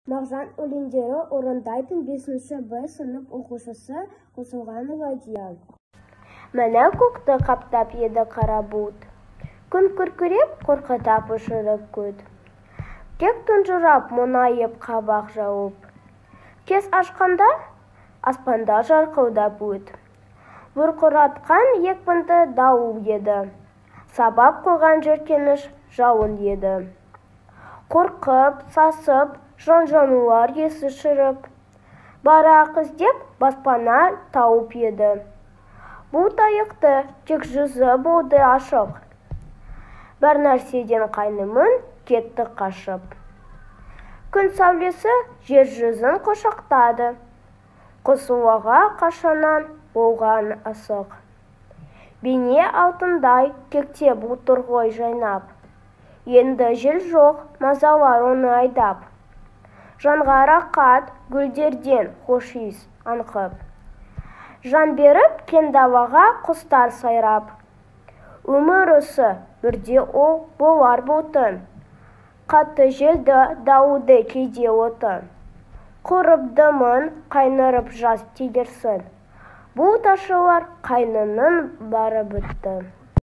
Мағжан өлеңдері орындайтын 5-ші Б сынып оқушысы Қосылғанова Диан. Мәне көкті қаптап еді қара бұлт, күн күркіреп қорқытап ұшырып күт. Кек тұнжырап мұңайып қабақ жауып, кез ашқанда аспанда жарқылдап өт. Бұрқыратқан екпінді дауыл еді, сабап қойған жеркеніш жауын еді. Қорқып, сасып, жан-жануар есі шырып, барақ іздеп баспана тауып еді. Бұл тайықты тек жүзі болды ашық, бір нәрседен қайнымын кетті қашып. Күн сәулесі жер жүзін қошақтады, қосылуға қашанан болған асық. Бейне алтындай кекте бұлтыр ғой жайнап, енді жел жоқ, мазалар оны айдап. Жанға рақат гүлдерден хош иіс аңқып, жан беріп кең далаға құстар сайрап. Өмір осы бірде ол болар бұлтын, қатты желді дауылды кейде отын. Құрып дымын қайнырып жаз тегерсін, бұл ташылар қайнының бары бітті.